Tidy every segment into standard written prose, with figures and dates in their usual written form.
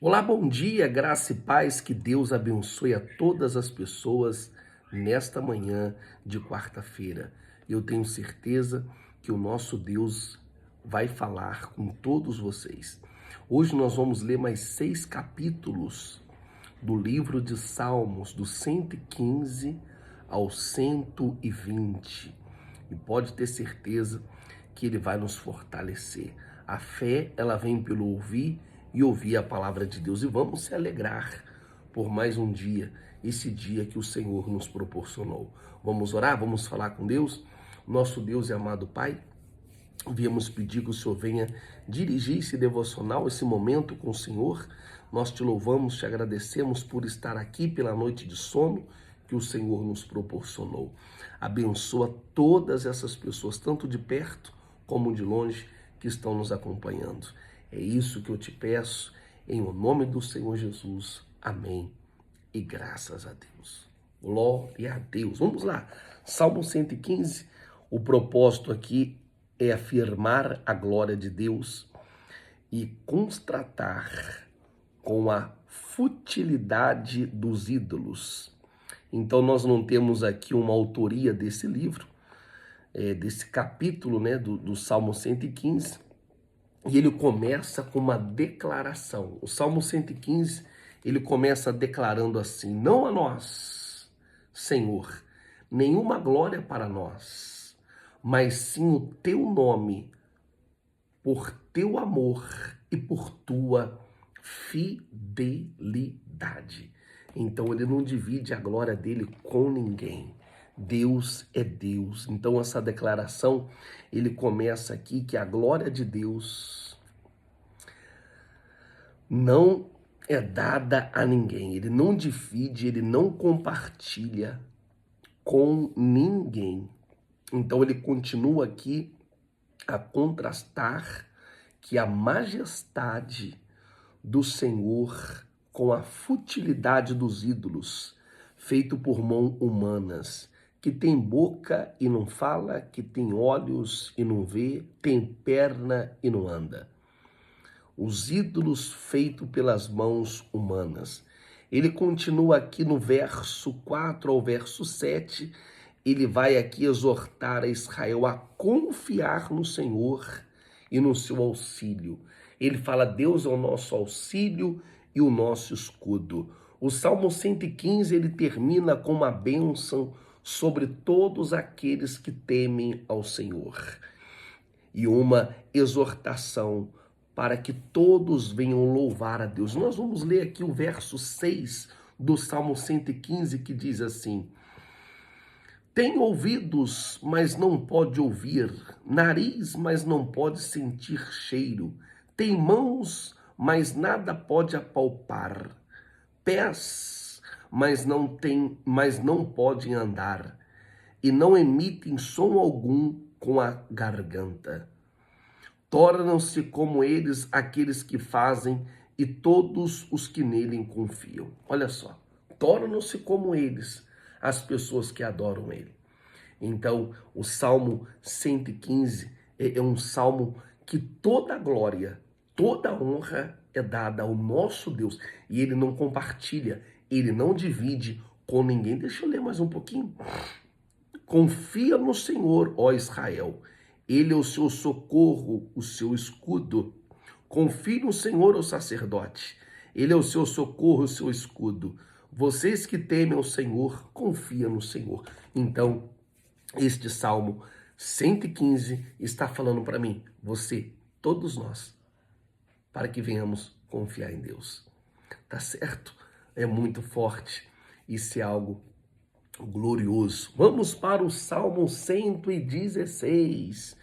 Olá, bom dia, graça e paz, que Deus abençoe a todas as pessoas nesta manhã de quarta-feira. Eu tenho certeza que o nosso Deus vai falar com todos vocês. Hoje nós vamos ler mais 6 capítulos do livro de Salmos, do 115 ao 120. E pode ter certeza que ele vai nos fortalecer. A fé, ela vem pelo ouvir e ouvir a palavra de Deus. E vamos se alegrar por mais um dia, esse dia que o Senhor nos proporcionou. Vamos orar, vamos falar com Deus. Nosso Deus e amado Pai, viemos pedir que o Senhor venha dirigir esse devocional, esse momento com o Senhor. Nós te louvamos, te agradecemos por estar aqui pela noite de sono que o Senhor nos proporcionou. Abençoa todas essas pessoas, tanto de perto como de longe, que estão nos acompanhando. É isso que eu te peço, em o nome do Senhor Jesus. Amém. E graças a Deus. Glória a Deus. Vamos lá. Salmo 115. O propósito aqui é afirmar a glória de Deus e constatar com a futilidade dos ídolos. Então nós não temos aqui uma autoria desse livro, desse capítulo, né, do Salmo 115, e ele começa com uma declaração. O Salmo 115, ele começa declarando assim: não a nós, Senhor, nenhuma glória para nós, mas sim o teu nome, por teu amor e por tua fidelidade. Então ele não divide a glória dele com ninguém. Deus é Deus. Então essa declaração, ele começa aqui que a glória de Deus não é dada a ninguém. Ele não divide, ele não compartilha com ninguém. Então ele continua aqui a contrastar que a majestade do Senhor com a futilidade dos ídolos, feito por mãos humanas, que tem boca e não fala, que tem olhos e não vê, tem perna e não anda. Os ídolos feitos pelas mãos humanas. Ele continua aqui no verso 4 ao verso 7, ele vai aqui exortar a Israel a confiar no Senhor e no seu auxílio. Ele fala: Deus é o nosso auxílio e o nosso escudo. O Salmo 115, ele termina com uma bênção sobre todos aqueles que temem ao Senhor e uma exortação para que todos venham louvar a Deus. Nós vamos ler aqui o verso 6 do Salmo 115, que diz assim: tem ouvidos, mas não pode ouvir, nariz, mas não pode sentir cheiro, tem mãos, mas nada pode apalpar, pés, mas não podem andar, e não emitem som algum com a garganta. Tornam-se como eles aqueles que fazem e todos os que nele confiam. Olha só, tornam-se como eles as pessoas que adoram ele. Então, o Salmo 115 é um salmo que toda a glória, toda a honra é dada ao nosso Deus. E ele não compartilha, ele não divide com ninguém. Deixa eu ler mais um pouquinho. Confia no Senhor, ó Israel. Ele é o seu socorro, o seu escudo. Confie no Senhor, ó sacerdote. Ele é o seu socorro, o seu escudo. Vocês que temem o Senhor, confia no Senhor. Então, este Salmo 115 está falando para mim, você, todos nós, para que venhamos confiar em Deus. Tá certo? É muito forte. Isso é algo glorioso. Vamos para o Salmo 116.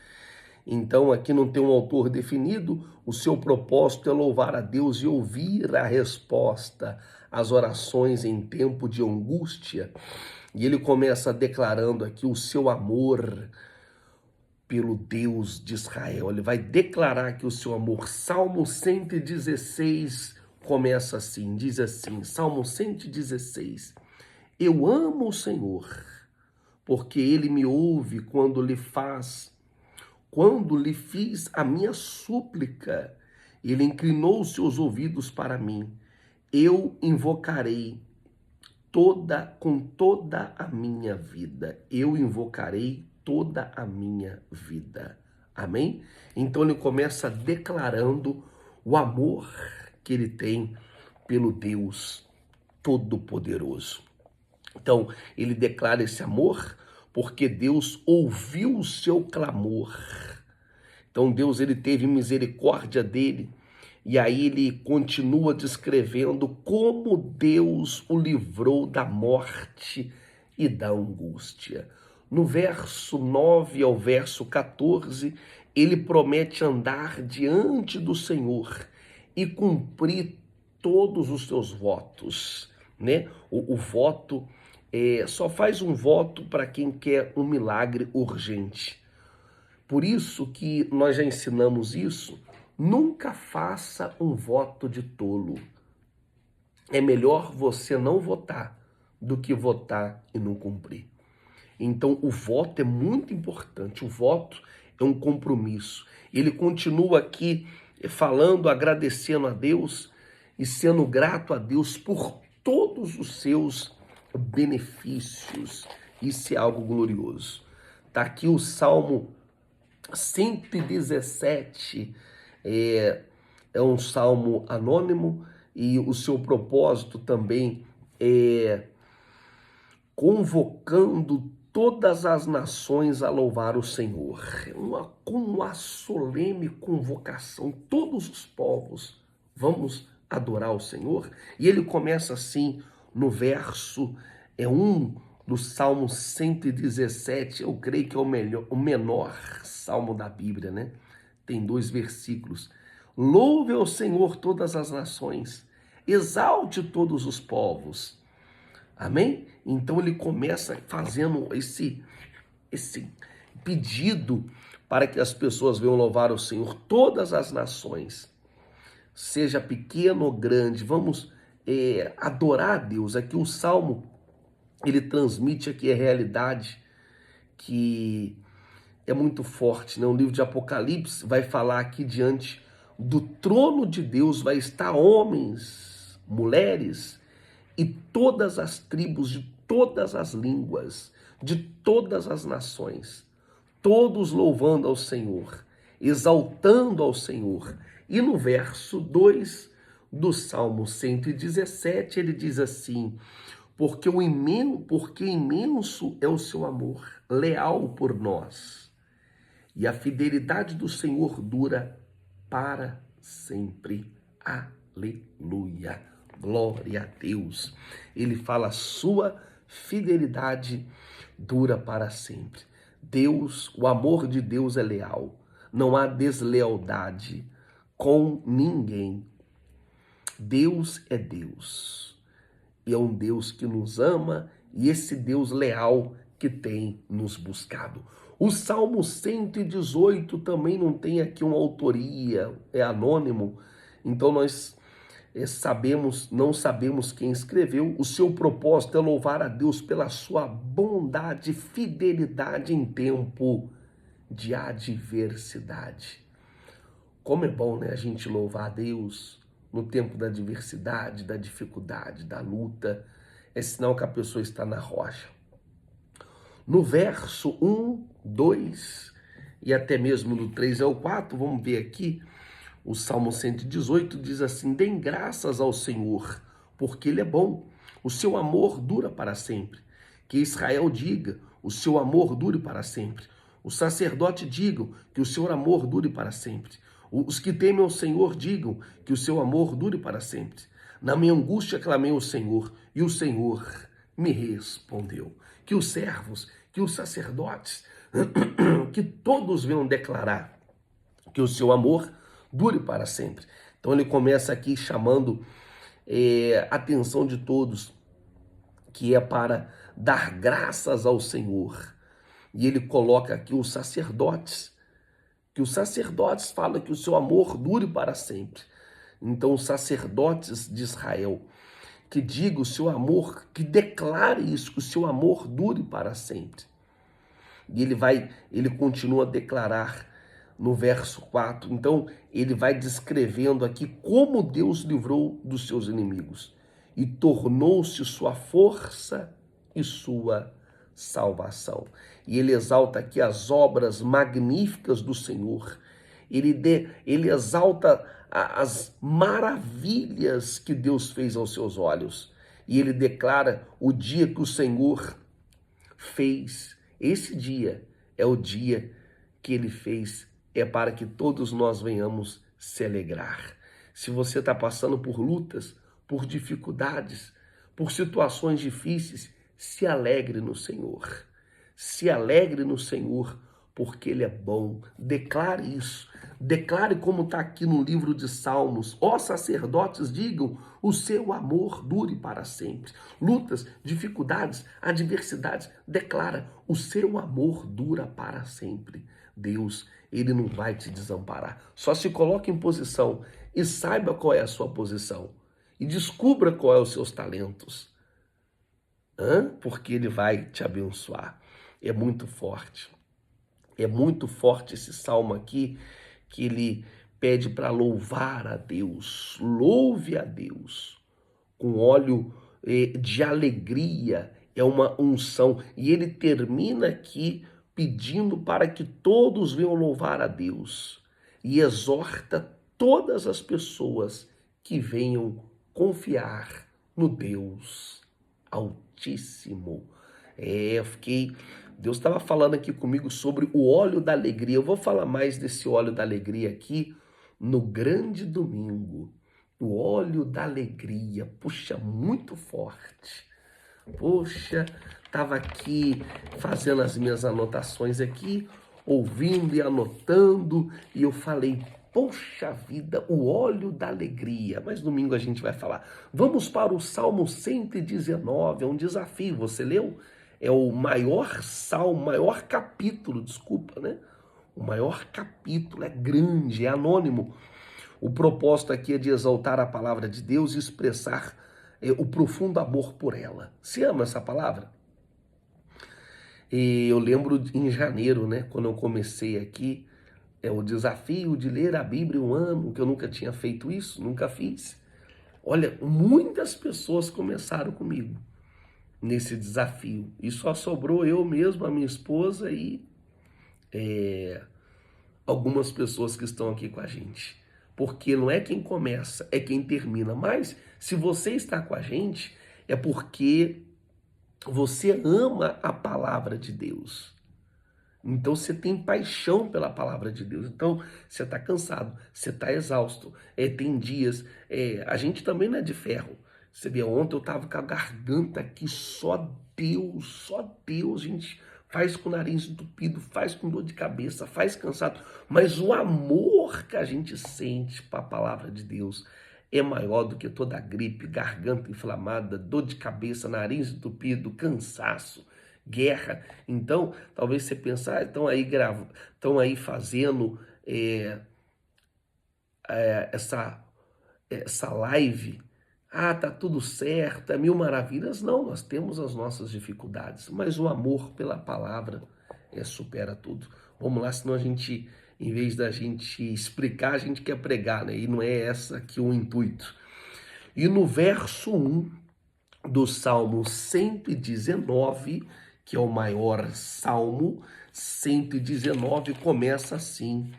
Então, aqui não tem um autor definido, o seu propósito é louvar a Deus e ouvir a resposta às orações em tempo de angústia. E ele começa declarando aqui o seu amor pelo Deus de Israel. Ele vai declarar aqui o seu amor. Salmo 116 começa assim, diz assim, Salmo 116. Eu amo o Senhor, porque ele me ouve quando lhe fiz a minha súplica Ele inclinou os seus ouvidos para mim. Eu invocarei com toda a minha vida. Eu invocarei toda a minha vida. Amém? Então ele começa declarando o amor que ele tem pelo Deus Todo-Poderoso. Então, ele declara esse amor porque Deus ouviu o seu clamor. Então, Deus ele teve misericórdia dele. E aí ele continua descrevendo como Deus o livrou da morte e da angústia. No verso 9 ao verso 14, ele promete andar diante do Senhor e cumprir todos os seus votos, né? O voto só faz um voto para quem quer um milagre urgente. Por isso que nós já ensinamos isso. Nunca faça um voto de tolo. É melhor você não votar do que votar e não cumprir. Então, o voto é muito importante. O voto é um compromisso. Ele continua aqui falando, agradecendo a Deus e sendo grato a Deus por todos os seus benefícios. Isso é algo glorioso. Está aqui o Salmo 117, é um salmo anônimo e o seu propósito também é convocando todas as nações a louvar o Senhor. Uma solene convocação, todos os povos vamos adorar o Senhor. E ele começa assim no verso 1 do Salmo 117, eu creio que é o menor salmo da Bíblia, né? Tem 2 versículos. Louve ao Senhor todas as nações, exalte todos os povos. Amém? Então ele começa fazendo esse pedido para que as pessoas venham louvar o Senhor, todas as nações, seja pequeno ou grande, vamos adorar a Deus. Aqui o Salmo, ele transmite aqui a realidade que é muito forte, né? O livro de Apocalipse vai falar aqui diante do trono de Deus vai estar homens, mulheres e todas as tribos de todas as línguas, de todas as nações, todos louvando ao Senhor, exaltando ao Senhor. E no verso 2 do Salmo 117, ele diz assim: porque imenso é o seu amor, leal por nós, e a fidelidade do Senhor dura para sempre. Aleluia, glória a Deus. Ele fala, sua fidelidade dura para sempre. Deus, o amor de Deus é leal, não há deslealdade com ninguém. Deus é Deus. E é um Deus que nos ama e esse Deus leal que tem nos buscado. O Salmo 118 também não tem aqui uma autoria, é anônimo, então nós não sabemos quem escreveu. O seu propósito é louvar a Deus pela sua bondade e fidelidade em tempo de adversidade. Como é bom, né, a gente louvar a Deus no tempo da adversidade, da dificuldade, da luta. É sinal que a pessoa está na rocha. No verso 1, 2 e até mesmo no 3 ao 4, vamos ver aqui, o Salmo 118 diz assim: deem graças ao Senhor, porque Ele é bom, o seu amor dura para sempre. Que Israel diga, o seu amor dure para sempre. Os sacerdotes digam que o seu amor dure para sempre. Os que temem ao Senhor digam que o seu amor dure para sempre. Na minha angústia clamei ao Senhor, e o Senhor me respondeu. Que os servos, que os sacerdotes, que todos venham declarar que o seu amor dure para sempre. Então ele começa aqui chamando a atenção de todos, que é para dar graças ao Senhor. E ele coloca aqui os sacerdotes, que os sacerdotes falam que o seu amor dure para sempre. Então os sacerdotes de Israel, que diga o seu amor, que declare isso, que o seu amor dure para sempre. E ele continua a declarar no verso 4. Então, ele vai descrevendo aqui como Deus livrou dos seus inimigos e tornou-se sua força e sua salvação. E ele exalta aqui as obras magníficas do Senhor. Ele exalta as maravilhas que Deus fez aos seus olhos. E ele declara o dia que o Senhor fez. Esse dia é o dia que ele fez, é para que todos nós venhamos se alegrar. Se você está passando por lutas, por dificuldades, por situações difíceis, se alegre no Senhor. Se alegre no Senhor, porque Ele é bom. Declare isso. Declare como está aqui no livro de Salmos. Ó sacerdotes, digam, o seu amor dure para sempre. Lutas, dificuldades, adversidades, declara, o seu amor dura para sempre. Deus, Ele não vai te desamparar. Só se coloque em posição e saiba qual é a sua posição. E descubra qual é os seus talentos. Porque Ele vai te abençoar. É muito forte. É muito forte esse salmo aqui, que ele pede para louvar a Deus. Louve a Deus com óleo de alegria, é uma unção. E ele termina aqui pedindo para que todos venham louvar a Deus. E exorta todas as pessoas que venham confiar no Deus Altíssimo. Deus estava falando aqui comigo sobre o óleo da alegria. Eu vou falar mais desse óleo da alegria aqui no grande domingo. O óleo da alegria. Puxa, muito forte. Poxa, estava aqui fazendo as minhas anotações aqui, ouvindo e anotando, e eu falei, poxa vida, o óleo da alegria. Mas domingo a gente vai falar. Vamos para o Salmo 119, é um desafio. Você leu? É o maior salmo, maior capítulo, desculpa, né? O maior capítulo, é grande, é anônimo. O propósito aqui é de exaltar a palavra de Deus e expressar o profundo amor por ela. Você ama essa palavra? E eu lembro em janeiro, né, quando eu comecei aqui, o desafio de ler a Bíblia um ano, que eu nunca tinha feito isso, nunca fiz. Olha, muitas pessoas começaram comigo nesse desafio. E só sobrou eu mesmo, a minha esposa e algumas pessoas que estão aqui com a gente. Porque não é quem começa, é quem termina. Mas se você está com a gente, é porque você ama a palavra de Deus. Então você tem paixão pela palavra de Deus. Então você está cansado, você está exausto. Tem dias, a gente também não é de ferro. Você vê, ontem eu estava com a garganta aqui, só Deus, gente. Faz com o nariz entupido, faz com dor de cabeça, faz cansado. Mas o amor que a gente sente para a palavra de Deus é maior do que toda a gripe, garganta inflamada, dor de cabeça, nariz entupido, cansaço, guerra. Então, talvez você pense, estão aí fazendo essa live. Tá tudo certo, é mil maravilhas. Não, nós temos as nossas dificuldades, mas o amor pela palavra supera tudo. Vamos lá, senão a gente, em vez da gente explicar, a gente quer pregar, né? E não é essa aqui o intuito. E no verso 1 do Salmo 119, que é o maior salmo, 119, começa assim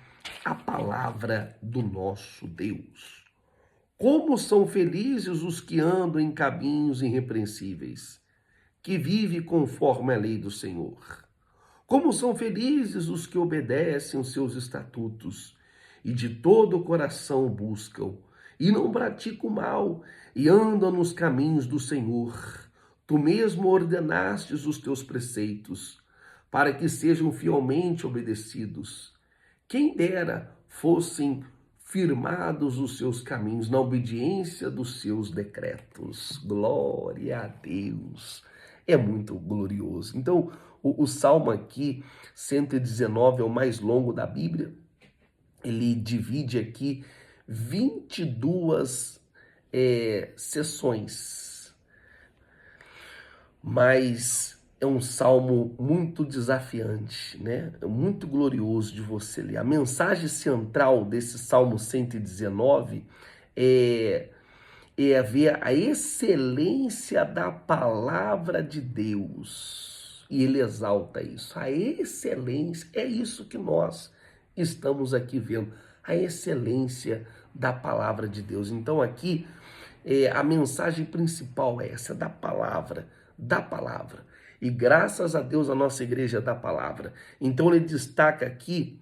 a palavra do nosso Deus. Como são felizes os que andam em caminhos irrepreensíveis, que vivem conforme a lei do Senhor. Como são felizes os que obedecem os seus estatutos e de todo o coração o buscam, e não praticam o mal, e andam nos caminhos do Senhor. Tu mesmo ordenastes os teus preceitos, para que sejam fielmente obedecidos. Quem dera fossem firmados os seus caminhos na obediência dos seus decretos. Glória a Deus. É muito glorioso. Então, o Salmo aqui, 119, é o mais longo da Bíblia. Ele divide aqui 22 sessões. Mas é um salmo muito desafiante, né? É muito glorioso de você ler. A mensagem central desse Salmo 119 é, é ver a excelência da palavra de Deus. E ele exalta isso. A excelência, é isso que nós estamos aqui vendo. A excelência da palavra de Deus. Então aqui, a mensagem principal é essa, da palavra, da palavra. E graças a Deus a nossa igreja é da palavra. Então ele destaca aqui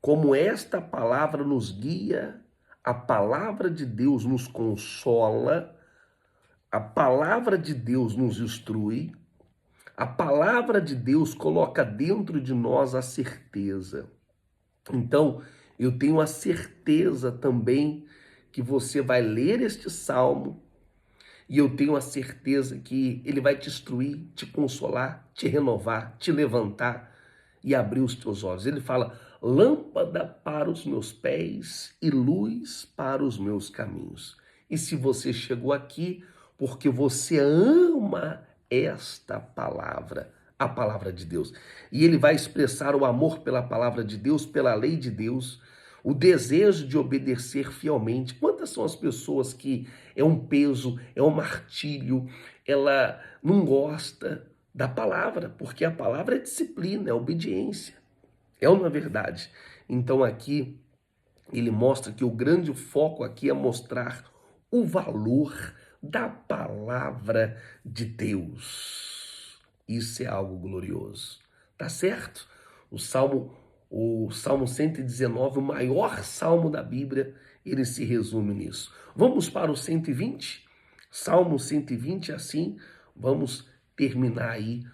como esta palavra nos guia, a palavra de Deus nos consola, a palavra de Deus nos instrui, a palavra de Deus coloca dentro de nós a certeza. Então, eu tenho a certeza também que você vai ler este salmo e eu tenho a certeza que ele vai te instruir, te consolar, te renovar, te levantar e abrir os teus olhos. Ele fala: lâmpada para os meus pés e luz para os meus caminhos. E se você chegou aqui porque você ama esta palavra, a palavra de Deus, e ele vai expressar o amor pela palavra de Deus, pela lei de Deus, o desejo de obedecer fielmente. Quantas são as pessoas que é um peso, é um martírio, ela não gosta da palavra, porque a palavra é disciplina, é obediência. É uma verdade. Então aqui ele mostra que o grande foco aqui é mostrar o valor da palavra de Deus. Isso é algo glorioso. Tá certo? O Salmo 119, o maior salmo da Bíblia, ele se resume nisso. Vamos para o 120? Salmo 120, assim, vamos terminar aí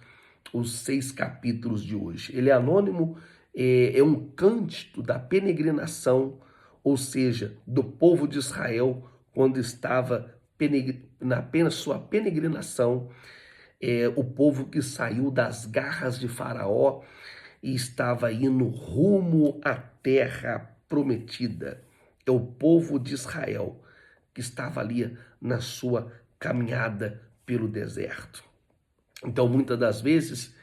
os 6 capítulos de hoje. Ele é anônimo, é um cântico da peregrinação, ou seja, do povo de Israel, quando estava na apenas sua peregrinação, o povo que saiu das garras de Faraó e estava indo rumo à terra prometida. É o povo de Israel que estava ali na sua caminhada pelo deserto. Então, muitas das vezes,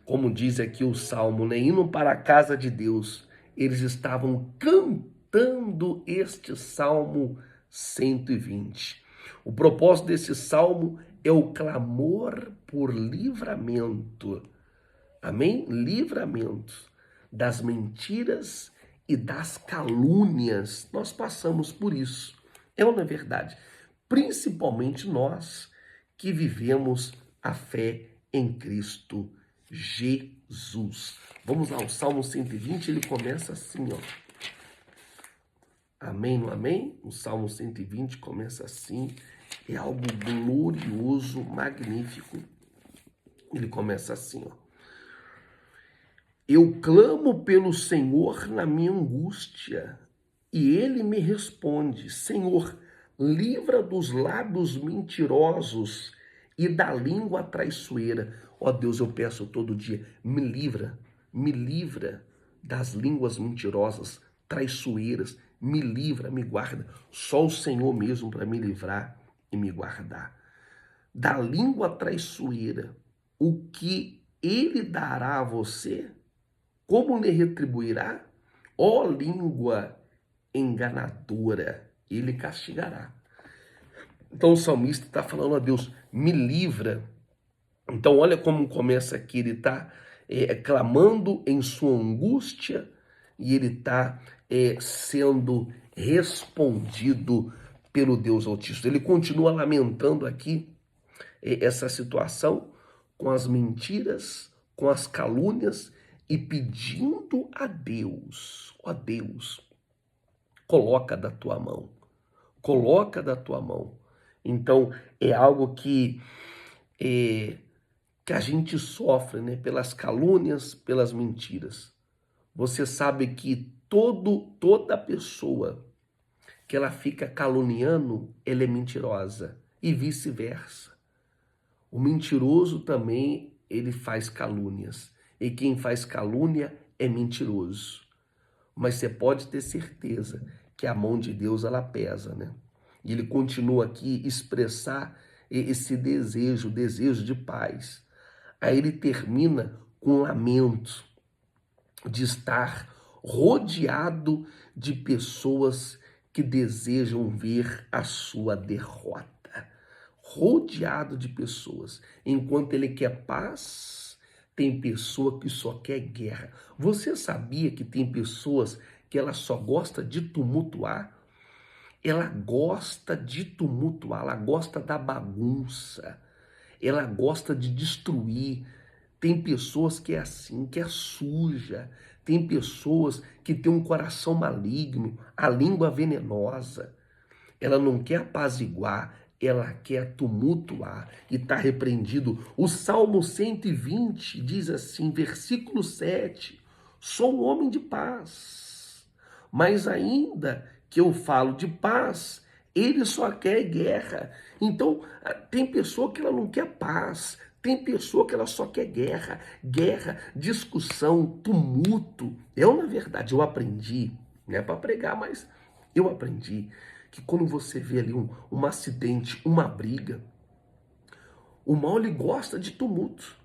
como diz aqui o Salmo, né, indo para a casa de Deus, eles estavam cantando este Salmo 120. O propósito desse Salmo é o clamor por livramento. Amém? Livramento das mentiras e das calúnias. Nós passamos por isso. É uma verdade. Principalmente nós que vivemos a fé em Cristo Jesus. Vamos lá, o Salmo 120, ele começa assim, ó. Amém, não amém? O Salmo 120 começa assim, é algo glorioso, magnífico. Ele começa assim, ó. Eu clamo pelo Senhor na minha angústia, e ele me responde: Senhor, livra dos lábios mentirosos e da língua traiçoeira. Ó Deus, eu peço todo dia, me livra das línguas mentirosas, traiçoeiras, me livra, me guarda. Só o Senhor mesmo para me livrar e me guardar. Da língua traiçoeira, o que ele dará a você? Como lhe retribuirá? Ó língua enganadora, ele castigará. Então o salmista está falando a Deus, me livra. Então olha como começa aqui, ele está clamando em sua angústia e ele está sendo respondido pelo Deus Altíssimo. Ele continua lamentando aqui essa situação com as mentiras, com as calúnias e pedindo a Deus, ó Deus, coloca da tua mão, coloca da tua mão. Então é algo que a gente sofre, né? Pelas calúnias, pelas mentiras. Você sabe que toda pessoa que ela fica caluniando, ela é mentirosa e vice-versa. O mentiroso também, ele faz calúnias. E quem faz calúnia é mentiroso. Mas você pode ter certeza que a mão de Deus, ela pesa, né? E ele continua aqui expressar esse desejo, o desejo de paz. Aí ele termina com um lamento de estar rodeado de pessoas que desejam ver a sua derrota. Rodeado de pessoas. Enquanto ele quer paz, tem pessoa que só quer guerra. Você sabia que tem pessoas que ela só gosta de tumultuar? Ela gosta de tumultuar, ela gosta da bagunça, ela gosta de destruir. Tem pessoas que é assim, que é suja. Tem pessoas que têm um coração maligno, a língua venenosa. Ela não quer apaziguar, ela quer tumultuar. E está repreendido. O Salmo 120 diz assim, versículo 7. Sou um homem de paz, mas ainda que eu falo de paz, ele só quer guerra. Então, tem pessoa que ela não quer paz, tem pessoa que ela só quer guerra, guerra, discussão, tumulto. Na verdade, eu aprendi, não é para pregar, mas eu aprendi que quando você vê ali um acidente, uma briga, o mal ele gosta de tumulto.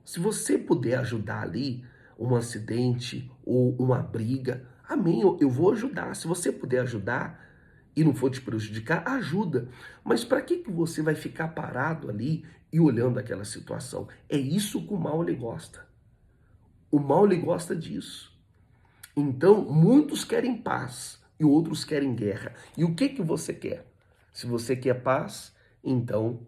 Se você puder ajudar ali um acidente ou uma briga, amém, eu vou ajudar. Se você puder ajudar e não for te prejudicar, ajuda. Mas para que você vai ficar parado ali e olhando aquela situação? É isso que o mal ele gosta. O mal ele gosta disso. Então, muitos querem paz e outros querem guerra. E o que você quer? Se você quer paz, então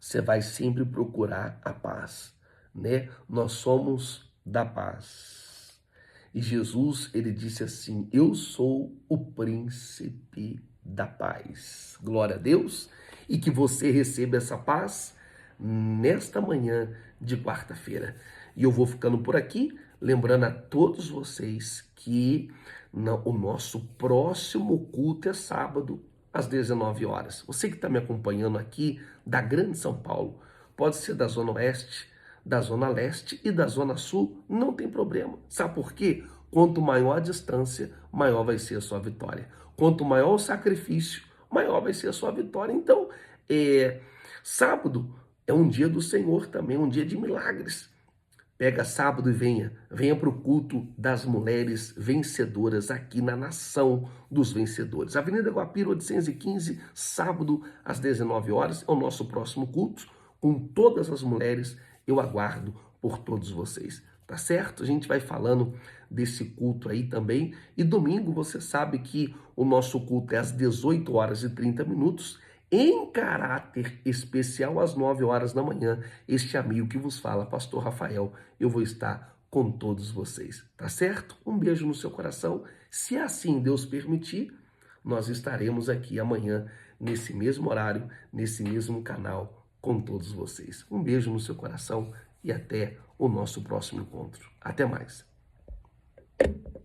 você vai sempre procurar a paz, né? Nós somos da paz. E Jesus, ele disse assim: eu sou o príncipe da paz. Glória a Deus. E que você receba essa paz nesta manhã de quarta-feira. E eu vou ficando por aqui, lembrando a todos vocês que o nosso próximo culto é sábado, às 19 horas. Você que está me acompanhando aqui da Grande São Paulo, pode ser da Zona Oeste, da Zona Leste e da Zona Sul, não tem problema. Sabe por quê? Quanto maior a distância, maior vai ser a sua vitória. Quanto maior o sacrifício, maior vai ser a sua vitória. Então, sábado é um dia do Senhor também, um dia de milagres. Pega sábado e venha para o culto das mulheres vencedoras aqui na Nação dos Vencedores. Avenida Guapira 815, sábado às 19 horas, é o nosso próximo culto. Com todas as mulheres, eu aguardo por todos vocês. Tá certo? A gente vai falando desse culto aí também. E domingo você sabe que o nosso culto é às 18 horas e 30 minutos. Em caráter especial, às 9 horas da manhã, este amigo que vos fala, Pastor Rafael, eu vou estar com todos vocês, tá certo? Um beijo no seu coração. Se assim Deus permitir, nós estaremos aqui amanhã, nesse mesmo horário, nesse mesmo canal, com todos vocês. Um beijo no seu coração e até o nosso próximo encontro. Até mais.